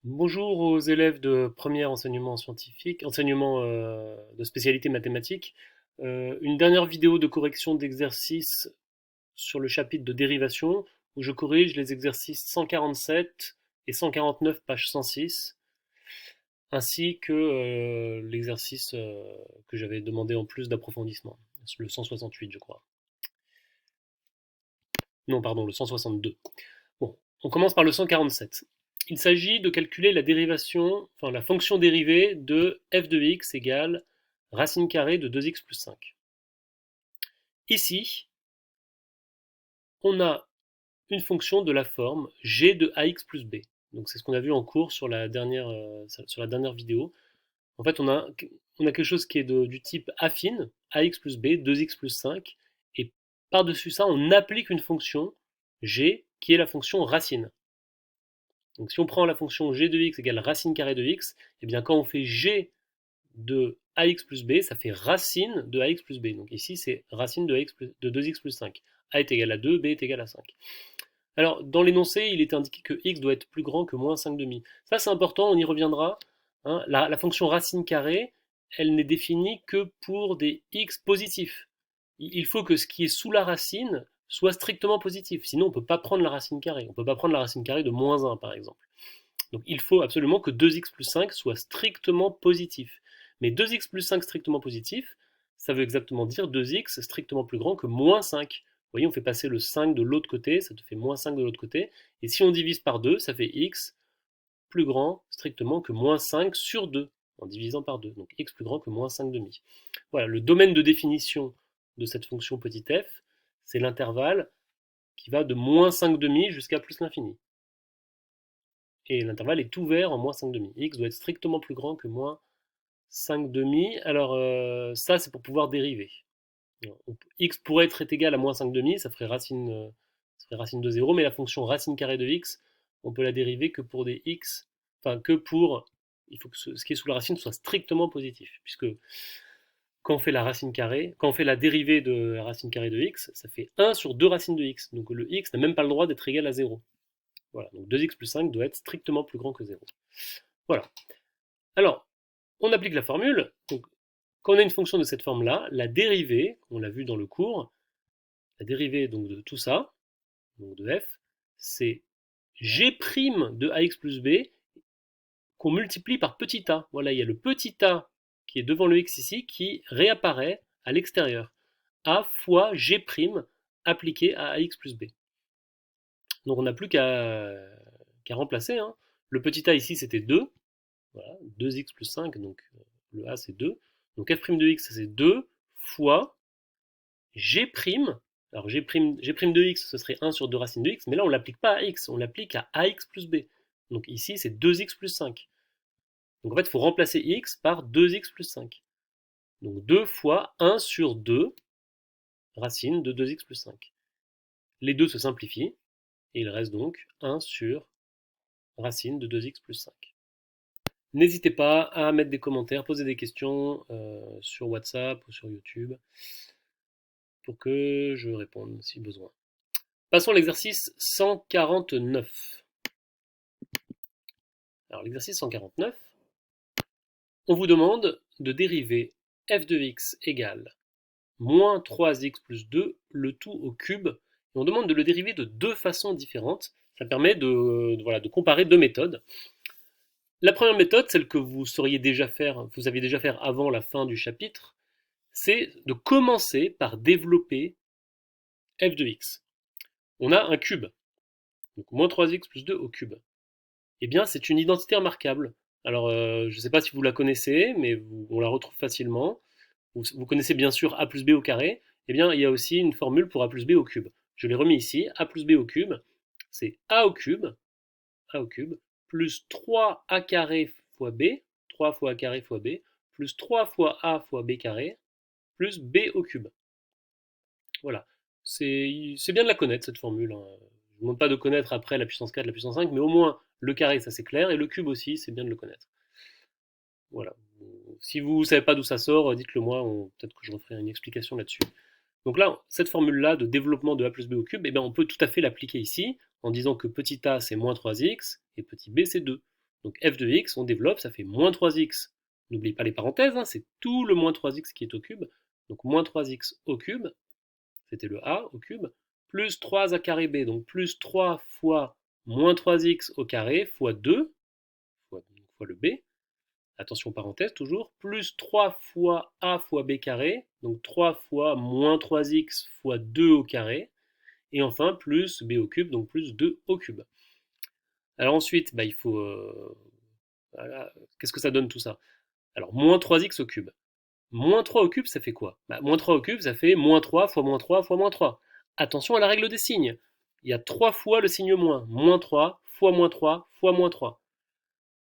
Bonjour aux élèves de premier enseignement scientifique, enseignement de spécialité mathématiques. Une dernière vidéo de correction d'exercices sur le chapitre de dérivation où je corrige les exercices 147 et 149, page 106, ainsi que l'exercice que j'avais demandé en plus d'approfondissement, le 168 je crois. Non, pardon, le 162. Bon, on commence par le 147. Il s'agit de calculer la dérivation, enfin la fonction dérivée de f de x égale racine carrée de 2x plus 5. Ici, on a une fonction de la forme g de ax plus b. Donc c'est ce qu'on a vu en cours sur la dernière vidéo. En fait, on a quelque chose qui est du type affine, ax plus b, 2x plus 5, et par-dessus ça, on applique une fonction g qui est la fonction racine. Donc si on prend la fonction g de x égale racine carrée de x, et eh bien quand on fait g de ax plus b, ça fait racine de ax plus b. Donc ici c'est racine de 2x plus 5. A est égal à 2, b est égal à 5. Alors dans l'énoncé, il est indiqué que x doit être plus grand que moins 5 demi. Ça c'est important, on y reviendra. Hein. La fonction racine carrée, elle n'est définie que pour des x positifs. Il faut que ce qui est sous la racine soit strictement positif. Sinon on ne peut pas prendre la racine carrée. On ne peut pas prendre la racine carrée de moins 1 par exemple. Donc il faut absolument que 2x plus 5 soit strictement positif. Mais 2x plus 5 strictement positif, ça veut exactement dire 2x strictement plus grand que moins 5. Vous voyez, on fait passer le 5 de l'autre côté, ça te fait moins 5 de l'autre côté. Et si on divise par 2, ça fait x plus grand strictement que moins 5 sur 2, en divisant par 2. Donc x plus grand que moins 5 demi. Voilà, le domaine de définition de cette fonction petit f, c'est l'intervalle qui va de moins 5 demi jusqu'à plus l'infini. Et l'intervalle est ouvert en moins 5 demi. X doit être strictement plus grand que moins 5 demi. Alors ça c'est pour pouvoir dériver. X pourrait être égal à moins 5 demi, ça ferait racine de 0, mais la fonction racine carrée de x, on peut la dériver que pour des x, enfin que pour, il faut que ce qui est sous la racine soit strictement positif, puisque quand on fait la racine carrée, quand on fait la dérivée de la racine carrée de x, ça fait 1 sur 2 racines de x, donc le x n'a même pas le droit d'être égal à 0. Voilà, donc 2x plus 5 doit être strictement plus grand que 0. Voilà. Alors, on applique la formule. Donc, quand on a une fonction de cette forme-là, la dérivée, on l'a vu dans le cours, la dérivée donc de tout ça, donc de f, c'est g' de ax plus b qu'on multiplie par petit a. Voilà, il y a le petit a qui est devant le x ici qui réapparaît à l'extérieur. A fois g' appliqué à ax plus b. Donc on n'a plus qu'à remplacer. Hein. Le petit a ici c'était 2. Voilà, 2x plus 5, donc le a c'est 2. Donc f' de x c'est 2 fois g'. Alors g' de x ce serait 1 sur 2 racines de x, mais là on ne l'applique pas à x, on l'applique à ax plus b. Donc ici c'est 2x plus 5. Donc en fait il faut remplacer x par 2x plus 5. Donc 2 fois 1 sur 2 racines de 2x plus 5. Les deux se simplifient, et il reste donc 1 sur racine de 2x plus 5. N'hésitez pas à mettre des commentaires, poser des questions sur WhatsApp ou sur YouTube pour que je réponde si besoin. Passons à l'exercice 149. Alors l'exercice 149, on vous demande de dériver f de x égale moins 3x plus 2, le tout au cube. Et on demande de le dériver de deux façons différentes. Ça permet de comparer deux méthodes. La première méthode, celle que vous aviez déjà faire avant la fin du chapitre, c'est de commencer par développer f de x. On a un cube, donc moins 3x plus 2 au cube. Eh bien, c'est une identité remarquable. Alors, je ne sais pas si vous la connaissez, mais on la retrouve facilement. Vous connaissez bien sûr a plus b au carré. Eh bien, il y a aussi une formule pour a plus b au cube. Je l'ai remis ici, a plus b au cube, c'est a au cube, plus 3a carré fois b, 3 fois a carré fois b, plus 3 fois a fois b carré, plus b au cube. Voilà. C'est bien de la connaître, cette formule. Hein. Je ne demande pas de connaître après la puissance 4, la puissance 5, mais au moins le carré, ça c'est clair, et le cube aussi, c'est bien de le connaître. Voilà. Si vous ne savez pas d'où ça sort, dites-le moi, peut-être que je referai une explication là-dessus. Donc là, cette formule-là de développement de a plus b au cube, eh bien, on peut tout à fait l'appliquer ici, en disant que petit a c'est moins 3x, et petit b c'est 2. Donc f de x, on développe, ça fait moins 3x. N'oublie pas les parenthèses, hein, c'est tout le moins 3x qui est au cube. Donc moins 3x au cube, c'était le a au cube, plus 3a carré b, donc plus 3 fois moins 3x au carré fois 2, fois le b, attention parenthèse toujours, plus 3 fois a fois b carré, donc 3 fois moins 3x fois 2 au carré, et enfin plus b au cube, donc plus 2 au cube. Alors ensuite, il faut... voilà, qu'est-ce que ça donne tout ça? Alors, moins 3x au cube. Moins 3 au cube, ça fait quoi? Moins 3 au cube, ça fait moins 3 fois moins 3 fois moins 3. Attention à la règle des signes. Il y a 3 fois le signe moins. Moins 3 fois moins 3 fois moins 3.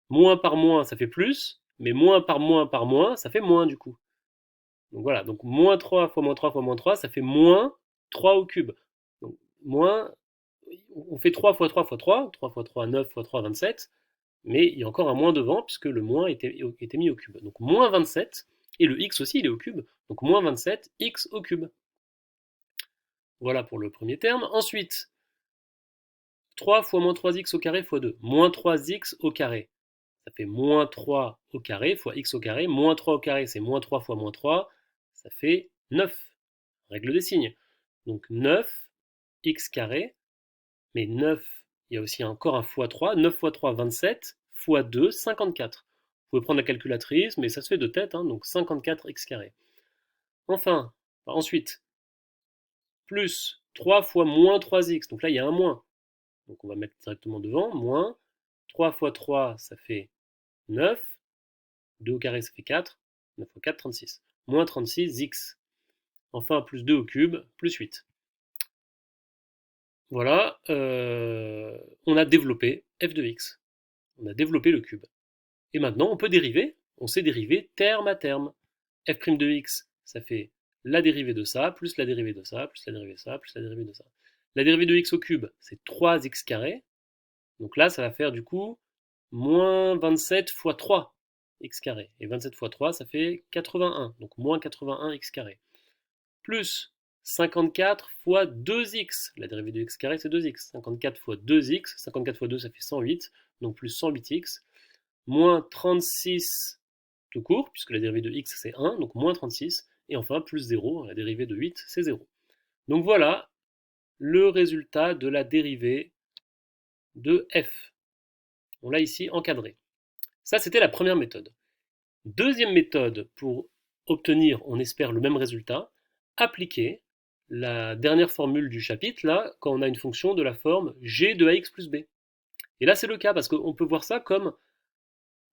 Moins par moins, ça fait plus, mais moins par moins, ça fait moins du coup. Donc voilà, donc moins 3 fois moins 3 fois moins 3, ça fait moins 3 au cube. Donc moins, on fait 3 fois 3 fois 3, 3 fois 3, 9 fois 3, 27, mais il y a encore un moins devant puisque le moins était mis au cube. Donc moins 27, et le x aussi il est au cube, donc moins 27 x au cube. Voilà pour le premier terme. Ensuite, 3 fois moins 3x au carré fois 2, moins 3x au carré. Ça fait moins 3 au carré fois x au carré. Moins 3 au carré, c'est moins 3 fois moins 3, ça fait 9. Règle des signes. Donc 9 x carré, mais 9, il y a aussi encore un fois 3. 9 fois 3, 27, fois 2, 54. Vous pouvez prendre la calculatrice, mais ça se fait de tête, hein, donc 54 x carré. Enfin, ensuite, plus 3 fois moins 3x, donc là il y a un moins. Donc on va mettre directement devant, moins 3 fois 3, ça fait 9, 2 au carré ça fait 4, 9 fois 4, 36. Moins 36x. Enfin, plus 2 au cube, plus 8. Voilà, on a développé f de x. On a développé le cube. Et maintenant, on peut dériver. On sait dériver terme à terme. f' de x, ça fait la dérivée de ça, plus la dérivée de ça, plus la dérivée de ça, plus la dérivée de ça. La dérivée de x au cube, c'est 3x carré. Donc là, ça va faire du coup moins 27 fois 3 x carré. Et 27 fois 3, ça fait 81. Donc moins 81 x carré. Plus 54 fois 2x. La dérivée de x carré, c'est 2x. 54 fois 2x. 54 fois 2, ça fait 108. Donc plus 108x. Moins 36 tout court, puisque la dérivée de x, c'est 1. Donc moins 36. Et enfin, plus 0. La dérivée de 8, c'est 0. Donc voilà le résultat de la dérivée de f. On l'a ici encadré. Ça, c'était la première méthode. Deuxième méthode pour obtenir, on espère, le même résultat, appliquer la dernière formule du chapitre, là, quand on a une fonction de la forme g de ax plus b. Et là, c'est le cas, parce qu'on peut voir ça comme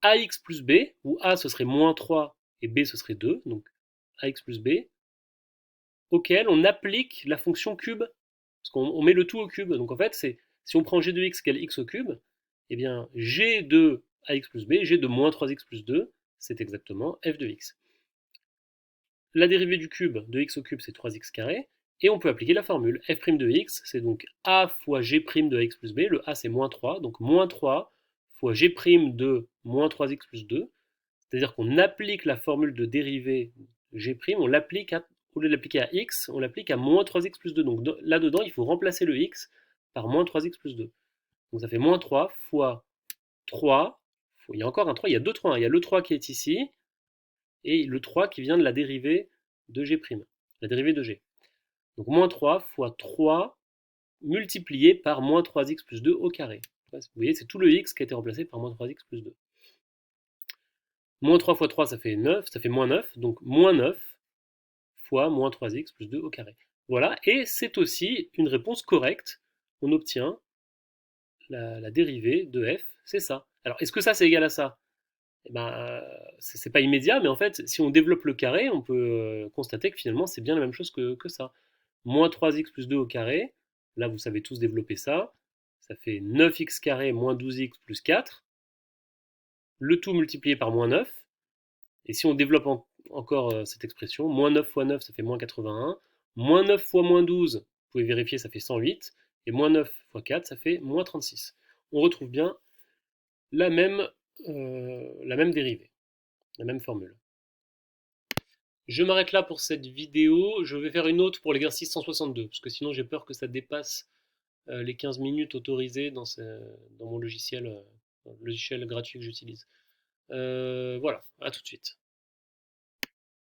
ax plus b, où a ce serait moins 3 et b ce serait 2, donc ax plus b, auquel on applique la fonction cube, parce qu'on met le tout au cube. Donc en fait, si on prend g de x égale x au cube, eh bien g de ax plus b, g de moins 3x plus 2, c'est exactement f de x. La dérivée du cube de x au cube, c'est 3x carré, et on peut appliquer la formule. f' de x, c'est donc a fois g' de x plus b, le a c'est moins 3, donc moins 3 fois g' de moins 3x plus 2, c'est-à-dire qu'on applique la formule de dérivée g', on l'applique au lieu de l'appliquer à x, on l'applique à moins 3x plus 2. Donc là-dedans, il faut remplacer le x par moins 3x plus 2. Donc ça fait moins 3 fois 3, il y a encore un 3, il y a deux 3, il y a le 3 qui est ici, et le 3 qui vient de la dérivée de g', la dérivée de g. Donc moins 3 fois 3 multiplié par moins 3x plus 2 au carré. Vous voyez, c'est tout le x qui a été remplacé par moins 3x plus 2. Moins 3 fois 3, ça fait 9, ça fait moins 9, donc moins 9 fois moins 3x plus 2 au carré. Voilà, et c'est aussi une réponse correcte. On obtient la dérivée de f, c'est ça. Alors, est-ce que ça, c'est égal à ça? Eh ben, c'est pas immédiat, mais en fait, si on développe le carré, on peut constater que finalement, c'est bien la même chose que ça. Moins 3x plus 2 au carré, là, vous savez tous développer ça. Ça fait 9x carré moins 12x plus 4. Le tout multiplié par moins 9. Et si on développe encore cette expression, moins 9 fois 9, ça fait moins 81. Moins 9 fois moins 12, vous pouvez vérifier, ça fait 108. Et moins 9 fois 4, ça fait moins 36. On retrouve bien la même dérivée, la même formule. Je m'arrête là pour cette vidéo. Je vais faire une autre pour l'exercice 162, parce que sinon j'ai peur que ça dépasse les 15 minutes autorisées dans mon logiciel logiciel gratuit que j'utilise. Voilà, à tout de suite.